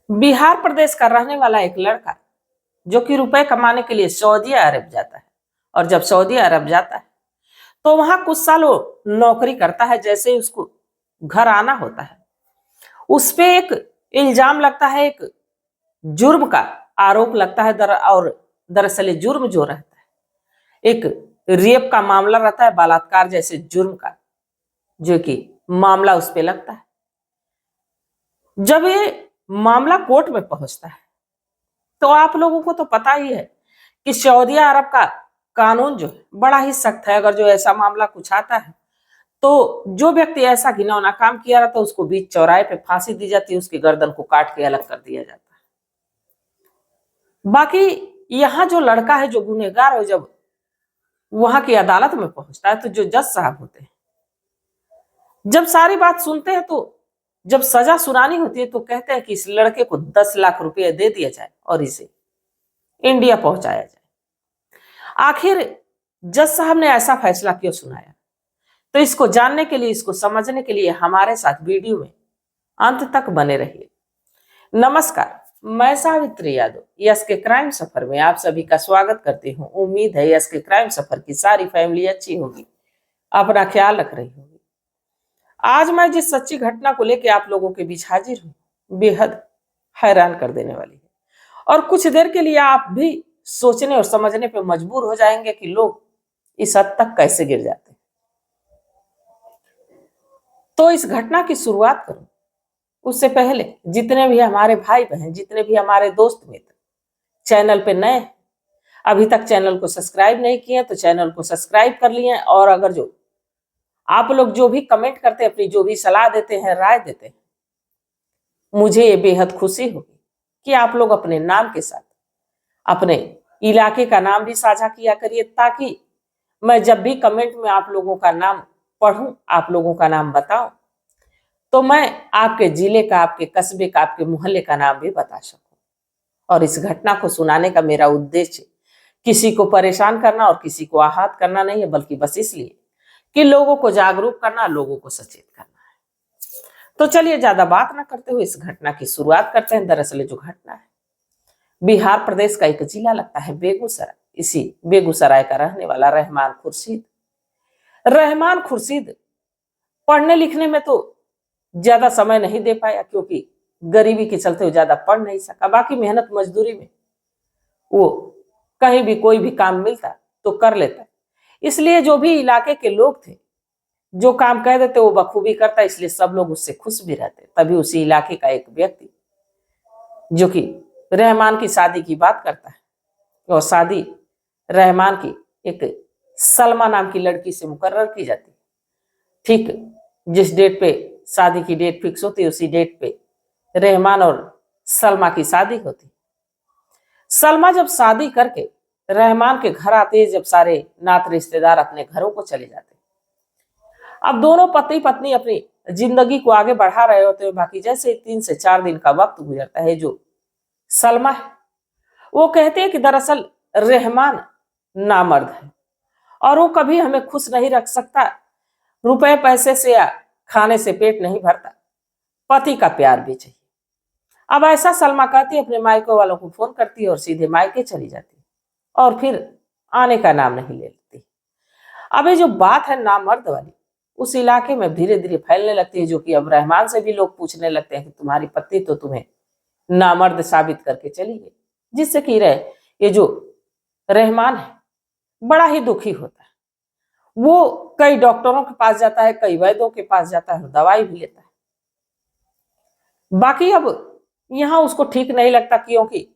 बिहार प्रदेश का रहने वाला एक लड़का जो कि रुपए कमाने के लिए सऊदी अरब जाता है। और जब सऊदी अरब जाता है तो वहां कुछ साल वो नौकरी करता है। जैसे ही उसको घर आना होता है, उस पे एक इल्जाम लगता है, एक जुर्म का आरोप लगता है। और दरअसल ये जुर्म जो रहता है, एक रेप का मामला रहता है, बलात्कार जैसे जुर्म का जो कि मामला उस पे लगता है। जब ये मामला कोर्ट में पहुंचता है तो आप लोगों को तो पता ही है कि सऊदी अरब का कानून जो है बड़ा ही सख्त है। अगर जो ऐसा मामला कुछ आता है तो जो व्यक्ति ऐसा घिनौना काम किया रहता है उसको बीच चौराहे पे फांसी दी जाती है, उसकी गर्दन को काट के अलग कर दिया जाता है। बाकी यहाँ जो लड़का है, जो गुनहगार है, जब वहां की अदालत में पहुंचता है तो जो जज साहब होते हैं जब सारी बात सुनते हैं तो जब सजा सुनानी होती है तो कहते हैं कि इस लड़के को 10 लाख रुपए दे दिया जाए और इसे इंडिया पहुंचाया जाए। आखिर जज साहब ने ऐसा फैसला क्यों सुनाया, तो इसको जानने के लिए, इसको समझने के लिए हमारे साथ वीडियो में अंत तक बने रहिए। नमस्कार, मैं सावित्री यादव यस के क्राइम सफर में आप सभी का स्वागत करती हूँ। उम्मीद है यस के क्राइम सफर की सारी फैमिली अच्छी होगी, अपना ख्याल रख रही होगी। आज मैं जिस सच्ची घटना को लेकर आप लोगों के बीच हाजिर हूँ बेहद हैरान कर देने वाली है, और कुछ देर के लिए आप भी सोचने और समझने पर मजबूर हो जाएंगे कि लोग इस हद तक कैसे गिर जाते हैं। तो इस घटना की शुरुआत करूं उससे पहले जितने भी हमारे भाई बहन, जितने भी हमारे दोस्त मित्र चैनल पे नए हैं, अभी तक चैनल को सब्सक्राइब नहीं किए तो चैनल को सब्सक्राइब कर लिए। और अगर जो आप लोग जो भी कमेंट करते हैं, अपनी जो भी सलाह देते हैं, राय देते हैं, मुझे ये बेहद खुशी होगी कि आप लोग अपने नाम के साथ अपने इलाके का नाम भी साझा किया करिए, ताकि मैं जब भी कमेंट में आप लोगों का नाम पढ़ूं, आप लोगों का नाम बताऊं, तो मैं आपके जिले का, आपके कस्बे का, आपके मोहल्ले का नाम भी बता सकूं। और इस घटना को सुनाने का मेरा उद्देश्य किसी को परेशान करना और किसी को आहत करना नहीं है, बल्कि बस इसलिए कि लोगों को जागरूक करना, लोगों को सचेत करना है। तो चलिए ज्यादा बात ना करते हुए इस घटना की शुरुआत करते हैं। दरअसल जो घटना है बिहार प्रदेश का एक जिला लगता है बेगूसराय। इसी बेगूसराय का रहने वाला रहमान खुर्शीद पढ़ने लिखने में तो ज्यादा समय नहीं दे पाया, क्योंकि गरीबी के चलते वो ज्यादा पढ़ नहीं सका। बाकी मेहनत मजदूरी में वो कहीं भी कोई भी काम मिलता तो कर लेता। इसलिए जो भी इलाके के लोग थे, जो काम कह देते वो बखूबी करता, इसलिए सब लोग उससे खुश भी रहते। तभी उसी इलाके का एक व्यक्ति जो कि रहमान की शादी की बात करता है, और शादी रहमान की एक सलमा नाम की लड़की से मुकर्रर की जाती है। ठीक जिस डेट पे शादी की डेट फिक्स होती है उसी डेट पे रहमान और सलमा की शादी होती। सलमा जब शादी करके रहमान के घर आते हैं, जब सारे नात रिश्तेदार अपने घरों को चले जाते, अब दोनों पति पत्नी अपनी जिंदगी को आगे बढ़ा रहे होते हैं। बाकी जैसे 3 से 4 दिन का वक्त गुजरता है, जो सलमा है वो कहते हैं कि दरअसल रहमान नामर्द है और वो कभी हमें खुश नहीं रख सकता। रुपए पैसे से या खाने से पेट नहीं भरता, पति का प्यार भी चाहिए। अब ऐसा सलमा कहती है, अपने मायके वालों को फोन करती है और सीधे मायके चली जाती है, और फिर आने का नाम नहीं ले लेती। अब ये जो बात है नामर्द वाली, उस इलाके में धीरे धीरे फैलने लगती है, जो कि अब रहमान से भी लोग पूछने लगते हैं कि तुम्हारी पत्नी तो तुम्हें नामर्द साबित करके चली गई। जिससे कि ये जो रहमान है बड़ा ही दुखी होता है। वो कई डॉक्टरों के पास जाता है, कई वैद्यों के पास जाता है, दवाई भी लेता है। बाकी अब यहाँ उसको ठीक नहीं लगता, क्योंकि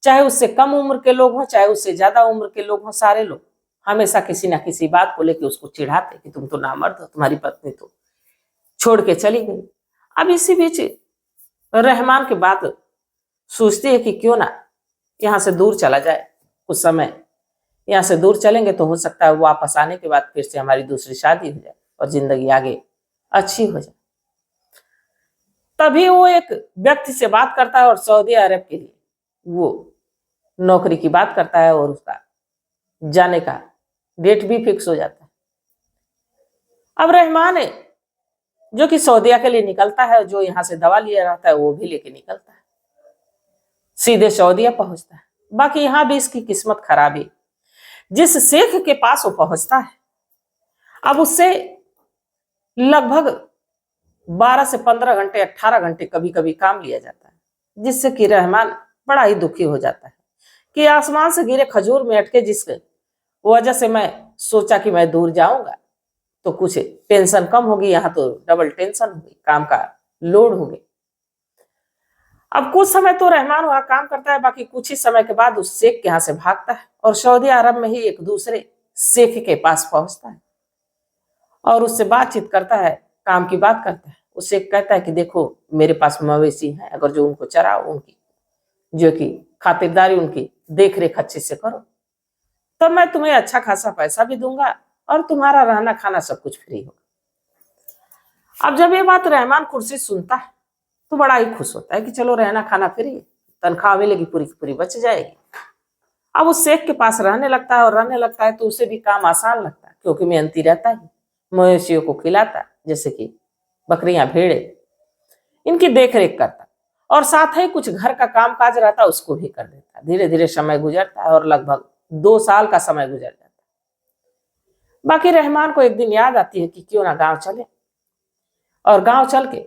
चाहे उससे कम उम्र के लोग हों, चाहे उससे ज्यादा उम्र के लोग हों, सारे लोग हमेशा किसी ना किसी बात को लेकर उसको चिढ़ाते कि तुम तो नामर्द हो, तुम्हारी पत्नी तो छोड़ के चली गई। अब इसी बीच रहमान की बात सोचती है कि क्यों ना यहाँ से दूर चला जाए, कुछ समय यहाँ से दूर चलेंगे तो हो सकता है वापस आने के बाद फिर से हमारी दूसरी शादी हो जाए और जिंदगी आगे अच्छी हो जाए। तभी वो एक व्यक्ति से बात करता है और सऊदी अरब के लिए वो नौकरी की बात करता है, और उसका जाने का डेट भी फिक्स हो जाता है। अब रहमान जो कि सऊदीया के लिए निकलता है, जो यहाँ से दवा लिया रहता है वो भी लेके निकलता है। सीधे सऊदीया पहुंचता है। बाकी यहां भी इसकी किस्मत खराबी, जिस शेख के पास वो पहुंचता है अब उससे लगभग 12 से 15 घंटे 18 घंटे कभी कभी काम लिया जाता है, जिससे कि रहमान बड़ा ही दुखी हो जाता है कि आसमान से गिरे खजूर में अटके, जिसके वजह से मैं सोचा कि मैं दूर जाऊंगा तो कुछ टेंशन कम होगी, यहाँ तो डबल टेंशन होगी, काम का लोड हो गई। अब कुछ समय तो रहमान वहां काम करता है, बाकी कुछ ही समय के बाद उस शेख के यहाँ से भागता है और सऊदी अरब में ही एक दूसरे शेख के पास पहुंचता है और उससे बातचीत करता है, काम की बात करता है। उससे कहता है कि देखो मेरे पास मवेशी है, अगर जो उनको चराओ, उनकी जो कि खातिरदारी, उनकी देख रेख अच्छे से करो, तो मैं तुम्हें अच्छा खासा पैसा भी दूंगा और तुम्हारा रहना खाना सब कुछ फ्री होगा। अब जब ये बात रहमान खुर्शीद सुनता है तो बड़ा ही खुश होता है कि चलो रहना खाना फ्री, तनख्वाह मिलेगी, पूरी की पूरी बच जाएगी। अब उस शेख के पास रहने लगता है और रहने लगता है तो उसे भी काम आसान लगता है, क्योंकि मेहनती रहता है, मवेशियों को खिलाता, जैसे कि बकरियां भेड़े, इनकी देख रेख करता और साथ ही कुछ घर का काम काज रहता उसको भी कर देता। धीरे धीरे समय गुजरता है और लगभग 2 साल का समय गुजर जाता है। बाकी रहमान को एक दिन याद आती है कि क्यों ना गांव चले और गांव चल के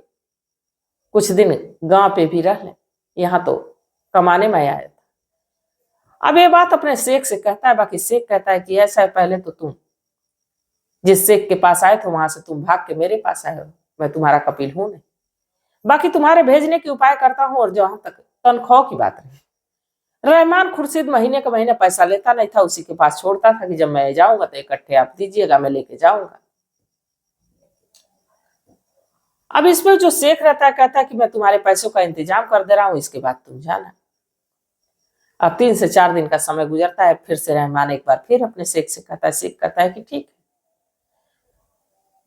कुछ दिन गांव पे भी रह ले, यहाँ तो कमाने में आया था। अब ये बात अपने शेख से कहता है, बाकी शेख कहता है कि ऐसा है, पहले तो तुम जिस शेख के पास आए थे वहां से तुम भाग के मेरे पास आए हो, मैं तुम्हारा कपिल हूं नहीं, बाकी तुम्हारे भेजने की उपाय करता हूं। और जहां तक तनख्वाह की बात रही, रहमान खुर्शीद महीने का महीने पैसा लेता नहीं था, उसी के पास छोड़ता था कि जब मैं जाऊंगा तो इकट्ठे आप दीजिएगा, मैं लेके जाऊंगा। अब इसमें जो शेख रहता है कहता है कि मैं तुम्हारे पैसों का इंतजाम कर दे रहा हूं, इसके बाद तुम जाना। अब 3 से 4 दिन का समय गुजरता है, फिर से रहमान एक बार फिर अपने शेख से कहता है, शेख कहता है कि ठीक है,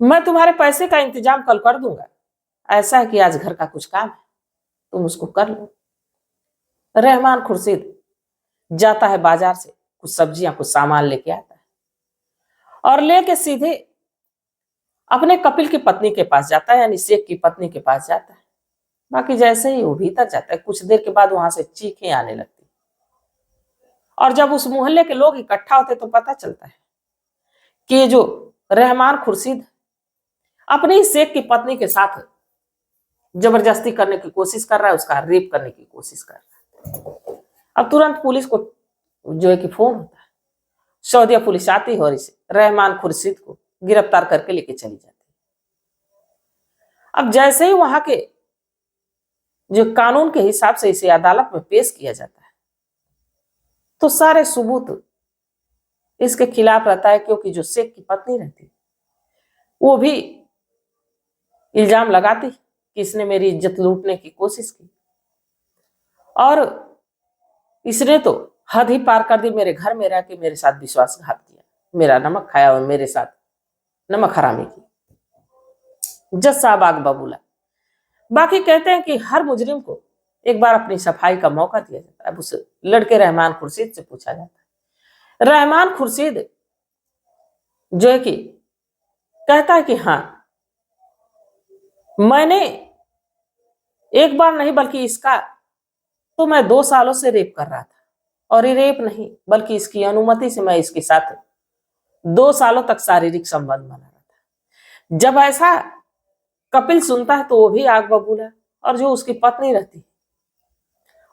मैं तुम्हारे पैसे का इंतजाम कल कर दूंगा, ऐसा है कि आज घर का कुछ काम है, तुम उसको कर लो। रहमान खुर्शीद जाता है बाजार से, कुछ सब्जियां कुछ सामान लेके आता है और लेके सीधे अपने कपिल की पत्नी के पास जाता है, यानी शेख की पत्नी के पास जाता है। बाकी जैसे ही वो भीतर जाता है, कुछ देर के बाद वहां से चीखें आने लगती और जब उस मोहल्ले के लोग इकट्ठा होते तो पता चलता है कि ये जो रहमान खुर्शीद अपनी शेख की पत्नी के साथ जबरदस्ती करने की कोशिश कर रहा है, उसका रेप करने की कोशिश कर रहा है। अब तुरंत पुलिस को जो है कि फोन होता है, सऊदीया पुलिस आती है और इसे रहमान खुर्शीद को गिरफ्तार करके लेके चली जाती है। अब जैसे ही वहां के जो कानून के हिसाब से इसे अदालत में पेश किया जाता है तो सारे सबूत इसके खिलाफ रहता है, क्योंकि जो शेख की पत्नी रहती वो भी इल्जाम लगाती कि इसने मेरी इज्जत लूटने की कोशिश की और इसने तो हद ही पार कर दी, मेरे घर में रह के मेरे साथ विश्वासघात किया, मेरा नमक खाया और मेरे साथ नमक हरामी की। जज साहब आग बबूला। बाकी कहते हैं कि हर मुजरिम को एक बार अपनी सफाई का मौका दिया जाता है। उस लड़के रहमान खुर्शीद से पूछा जाता है। रहमान खुर्शीद जो है कि कहता है कि हाँ, मैंने एक बार नहीं बल्कि इसका तो मैं 2 सालों से रेप कर रहा था, और ये रेप नहीं बल्कि इसकी अनुमति से मैं इसके साथ 2 सालों तक शारीरिक संबंध बना रहा था। जब ऐसा कपिल सुनता है तो वो भी आग बबूला, और जो उसकी पत्नी रहती है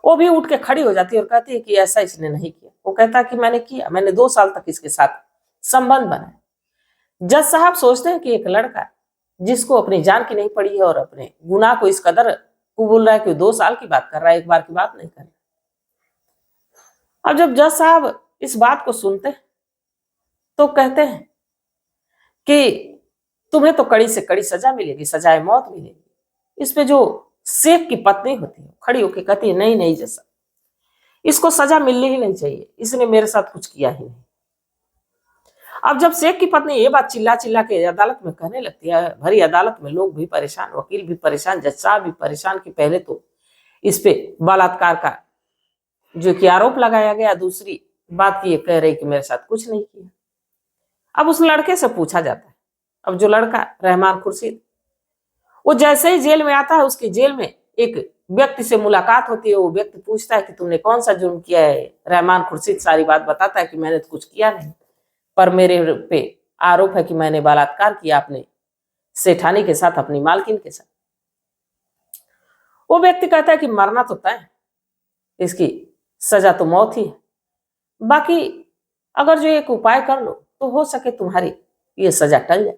वो भी उठ के खड़ी हो जाती है और कहती है कि ऐसा इसने नहीं किया। वो कहता है कि मैंने किया, मैंने 2 साल तक इसके साथ संबंध बनाया। जज साहब सोचते हैं कि एक लड़का जिसको अपनी जान की नहीं पड़ी है और अपने गुनाह को इस कदर कबूल रहा है कि 2 साल की बात कर रहा है, एक बार की बात नहीं कर रहा। अब जब जज साहब इस बात को सुनते हैं तो कहते हैं कि तुम्हें तो कड़ी से कड़ी सजा मिलेगी, सजाए मौत मिलेगी। इस पे जो शेख की पत्नी होती है खड़ी होकर कहती है, नहीं नहीं जैसा, इसको सजा मिलनी ही नहीं चाहिए, इसने मेरे साथ कुछ किया ही नहीं। अब जब शेख की पत्नी ये बात चिल्ला चिल्ला के अदालत में कहने लगती है, भरी अदालत में लोग भी परेशान, वकील भी परेशान, जज साहब भी परेशान कि पहले तो इस पे बलात्कार का जो कि आरोप लगाया गया, दूसरी बात ये कह रही कि मेरे साथ कुछ नहीं किया। अब उस लड़के से पूछा जाता है। अब जो लड़का रहमान खुर्शीद, वो जैसे ही जेल में आता है, उसकी जेल में एक व्यक्ति से मुलाकात होती है, वो व्यक्ति पूछता है कि तुमने कौन सा जुर्म किया है। रहमान खुर्शीद सारी बात बताता है कि मैंने तो कुछ किया नहीं, पर मेरे पे आरोप है कि मैंने बलात्कार किया अपने सेठानी के साथ, अपनी मालकिन के साथ। वो व्यक्ति कहता है कि मरना तो तय है, इसकी सजा तो मौत ही है, बाकी अगर जो एक उपाय कर लो तो हो सके तुम्हारी ये सजा टल जाए।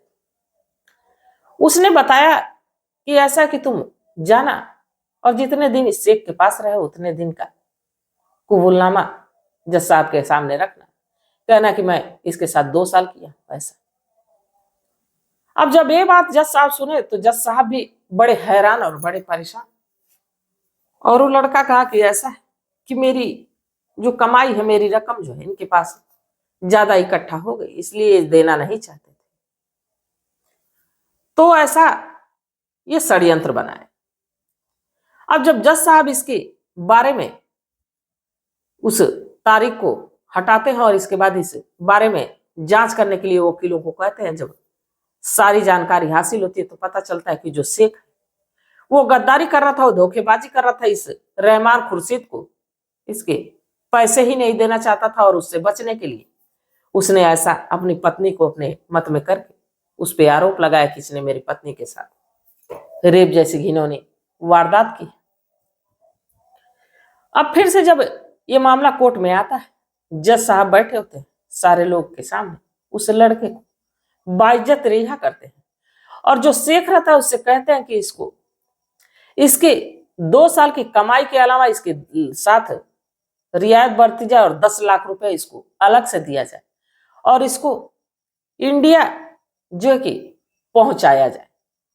उसने बताया कि ऐसा कि तुम जाना और जितने दिन इस शेख के पास रहे उतने दिन का कबूलनामा जज साहब के सामने रखना, कहना कि मैं इसके साथ 2 साल किया ऐसा। अब जब ये बात जज साहब सुने तो जज साहब भी बड़े हैरान और बड़े परेशान। और वो लड़का कहा कि ऐसा है कि मेरी जो कमाई है, मेरी रकम जो है इनके पास ज्यादा इकट्ठा हो गई, इसलिए देना नहीं चाहते थे। तो ऐसा ये षड्यंत्र बनाए। अब जब जज साहब इसके बारे में उस तारीख को हटाते हैं और इसके बाद इस बारे में जांच करने के लिए वकीलों को कहते हैं, जब सारी जानकारी हासिल होती है तो पता चलता है कि जो शेख है वो गद्दारी कर रहा था, वो धोखेबाजी कर रहा था इस रहमान खुर्शीद को, इसके पैसे ही नहीं देना चाहता था और उससे बचने के लिए उसने ऐसा अपनी पत्नी को अपने मत में करके उस पर आरोप लगाया कि इसने मेरी पत्नी के साथ रेप जैसी घिनौनी वारदात की। अब फिर से जब ये मामला कोर्ट में आता है, जज साहब बैठे होते हैं सारे लोग के सामने, उस लड़के को बाइज्जत रिहा करते हैं और जो शेख रहता है उससे कहते हैं कि इसको इसके 2 साल की कमाई के अलावा इसके साथ रियायत बरती जाए और 10 लाख रुपए इसको अलग से दिया जाए और इसको इंडिया जो है कि पहुंचाया जाए।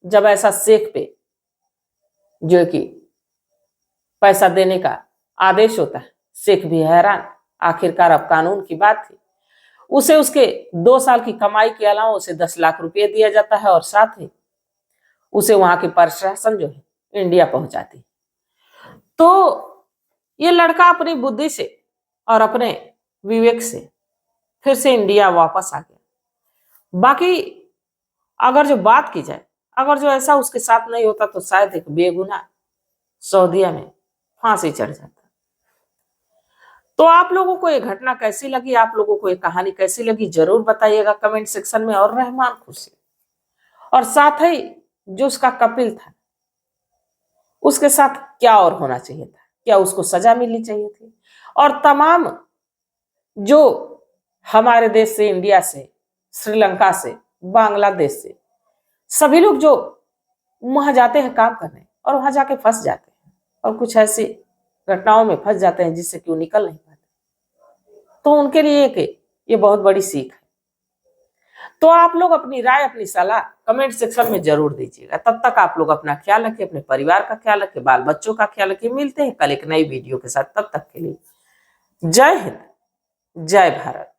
जब ऐसा शेख पे जो है कि पैसा देने का आदेश होता है, शेख भी हैरान, आखिरकार अब कानून की बात थी। उसे उसके 2 साल की कमाई के अलावा उसे 10 लाख रुपए दिया जाता है और साथ ही उसे वहां की प्रशासन जो है इंडिया पहुंचाती। तो ये लड़का अपनी बुद्धि से और अपने विवेक से फिर से इंडिया वापस आ गया। बाकी अगर जो बात की जाए, अगर जो ऐसा उसके साथ नहीं होता तो शायद एक बेगुनाह सऊदीया में फांसी चढ़ जाता। तो आप लोगों को ये घटना कैसी लगी, आप लोगों को ये कहानी कैसी लगी, जरूर बताइएगा कमेंट सेक्शन में। और रहमान खुर्शीद और साथ ही जो उसका कपिल था उसके साथ क्या और होना चाहिए था, क्या उसको सजा मिलनी चाहिए थी। और तमाम जो हमारे देश से, इंडिया से, श्रीलंका से, बांग्लादेश से सभी लोग जो वहां जाते हैं काम करने और वहां जाके फंस जाते हैं और कुछ ऐसी घटनाओं में फंस जाते हैं जिससे कि वो निकल नहीं पाते, तो उनके लिए ये बहुत बड़ी सीख है। तो आप लोग अपनी राय, अपनी सलाह कमेंट सेक्शन में जरूर दीजिएगा। तब तक आप लोग अपना ख्याल रखिए, अपने परिवार का ख्याल रखिए, बाल बच्चों का ख्याल रखिए। मिलते हैं कल एक नई वीडियो के साथ, तब तक के लिए जय हिंद, जय भारत।